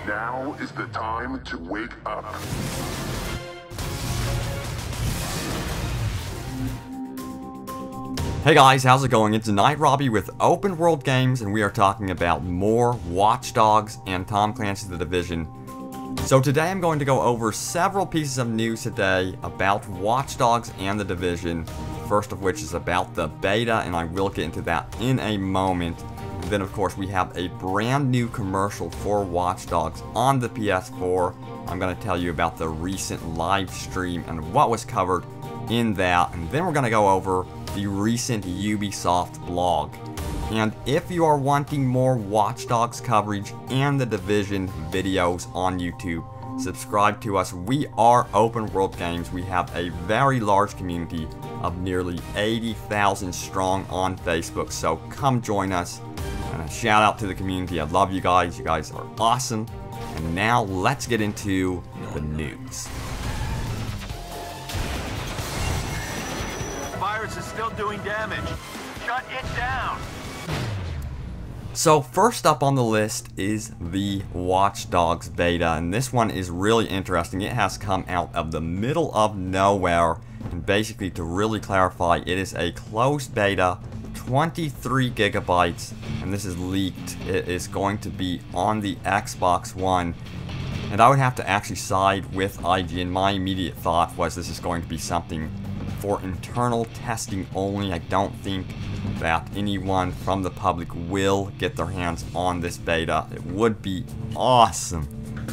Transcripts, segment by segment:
Now is the time to wake up. Hey guys, how's it going? It's Night Robbie with Open World Games, and we are talking about more Watch Dogs and Tom Clancy's The Division. So today I'm going to go over several pieces of news today about Watch Dogs and The Division. First of which is about the beta, and I will get into that in a moment. And then of course we have a brand new commercial for Watch Dogs on the PS4. I'm going to tell you about the recent live stream and what was covered in that. And then we're going to go over the recent Ubisoft blog. And if you are wanting more Watch Dogs coverage and The Division videos on YouTube, subscribe to us. We are Open World Games. We have a very large community of nearly 80,000 strong on Facebook, so come join us. And a shout out to the community. I love you guys. You guys are awesome. And now let's get into the news. Virus is still doing damage. Shut it down. So first up on the list is the Watch Dogs beta, and this one is really interesting. It has come out of the middle of nowhere, and basically, to really clarify, it is a closed beta, 23 gigabytes, and this is leaked. It is going to be on the Xbox One, and I would have to actually side with IG, and my immediate thought was this is going to be something for internal testing only. I don't think that anyone from the public will get their hands on this beta. It would be awesome,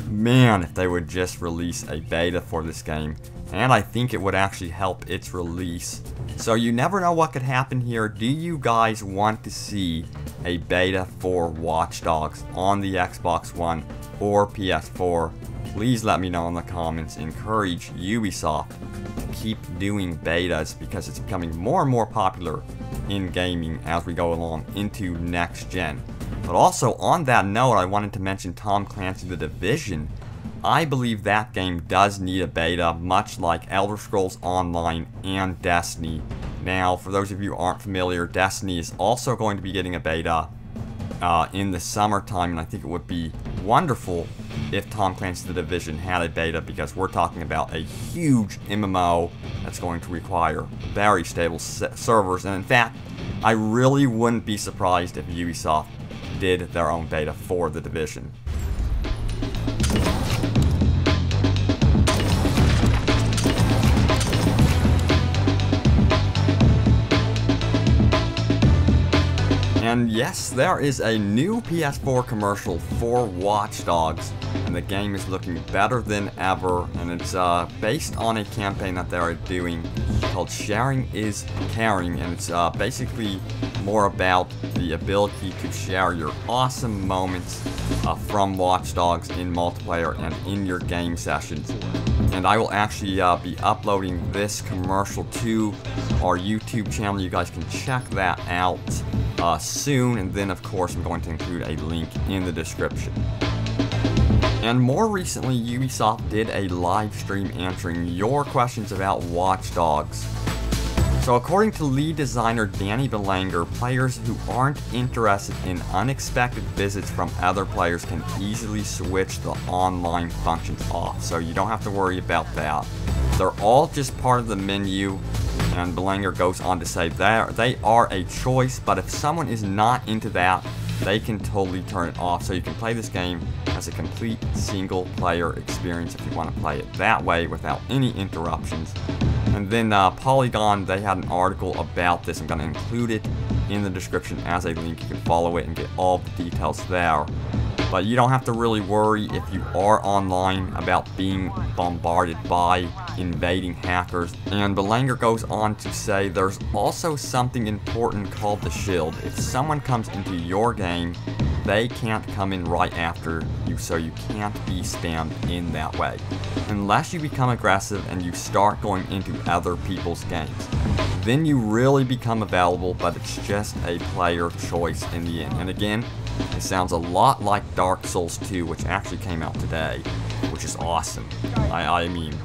man, if they would just release a beta for this game, and I think it would actually help its release. So you never know what could happen here. Do you guys want to see a beta for Watch Dogs on the Xbox One or PS4? Please let me know in the comments. Encourage Ubisoft to keep doing betas because it's becoming more and more popular in gaming as we go along into next gen. But also on that note, I wanted to mention Tom Clancy The Division. I believe that game does need a beta, much like Elder Scrolls Online and Destiny. Now, for those of you who aren't familiar, Destiny is also going to be getting a beta in the summertime, and I think it would be wonderful if Tom Clancy The Division had a beta, because we're talking about a huge MMO that's going to require very stable servers. And in fact, I really wouldn't be surprised if Ubisoft did their own beta for The Division. And yes, there is a new PS4 commercial for Watch Dogs, and the game is looking better than ever, and it's based on a campaign that they're doing called Sharing is Caring, and it's basically more about the ability to share your awesome moments from Watch Dogs in multiplayer and in your game sessions. And I will actually be uploading this commercial to our YouTube channel. You guys can check that out soon, and then of course I'm going to include a link in the description. And more recently, Ubisoft did a live stream answering your questions about Watch Dogs. So according to lead designer Danny Belanger, players who aren't interested in unexpected visits from other players can easily switch the online functions off, so you don't have to worry about that. They're all just part of the menu, and Belanger goes on to say that they are a choice, but if someone is not into that, they can totally turn it off. So you can play this game as a complete single player experience if you want to play it that way without any interruptions. And then Polygon, they had an article about this. I'm going to include it in the description as a link. You can follow it and get all the details there. But you don't have to really worry if you are online about being bombarded by invading hackers. And Belanger goes on to say there's also something important called the shield. If someone comes into your game, they can't come in right after you, so you can't be spammed in that way. Unless you become aggressive and you start going into other people's games. Then you really become available, but it's just a player choice in the end. And again, It sounds a lot like Dark Souls 2, which actually came out today, which is awesome. I mean,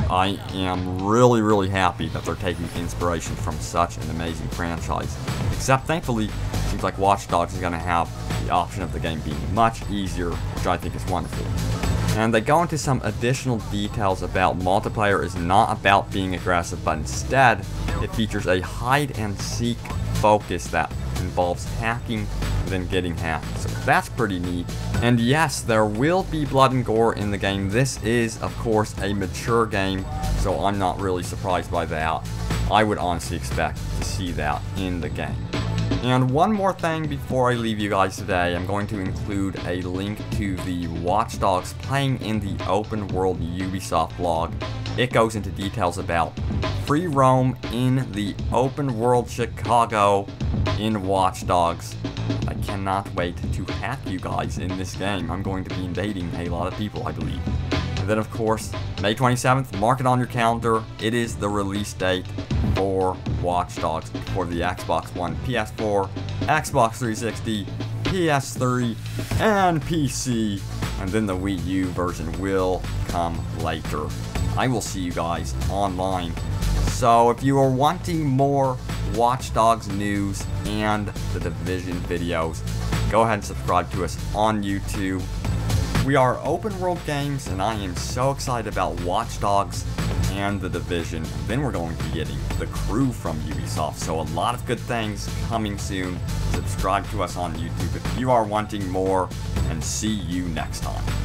I am really, really happy that they're taking inspiration from such an amazing franchise. Except, thankfully, it seems like Watch Dogs is going to have the option of the game being much easier, which I think is wonderful. And they go into some additional details about multiplayer is not about being aggressive, but instead, it features a hide-and-seek focus that involves hacking and then getting hacked. So that's pretty neat. And yes, there will be blood and gore in the game. This is, of course, a mature game, so I'm not really surprised by that. I would honestly expect to see that in the game. And one more thing before I leave you guys today, I'm going to include a link to the Watch Dogs playing in the open world Ubisoft blog. It goes into details about free roam in the open world Chicago in Watch Dogs. I cannot wait to hack you guys in this game. I'm going to be invading a lot of people, I believe. And then, of course, May 27th, mark it on your calendar. It is the release date for Watch Dogs for the Xbox One, PS4, Xbox 360, PS3, and PC. And then the Wii U version will come later. I will see you guys online. So if you are wanting more Watch Dogs news and the Division videos, go ahead and subscribe to us on YouTube. We are open world games, and I am so excited about Watch Dogs and the Division. And then we're going to be getting the Crew from Ubisoft, so a lot of good things coming soon. Subscribe to us on YouTube if you are wanting more, and see you next time.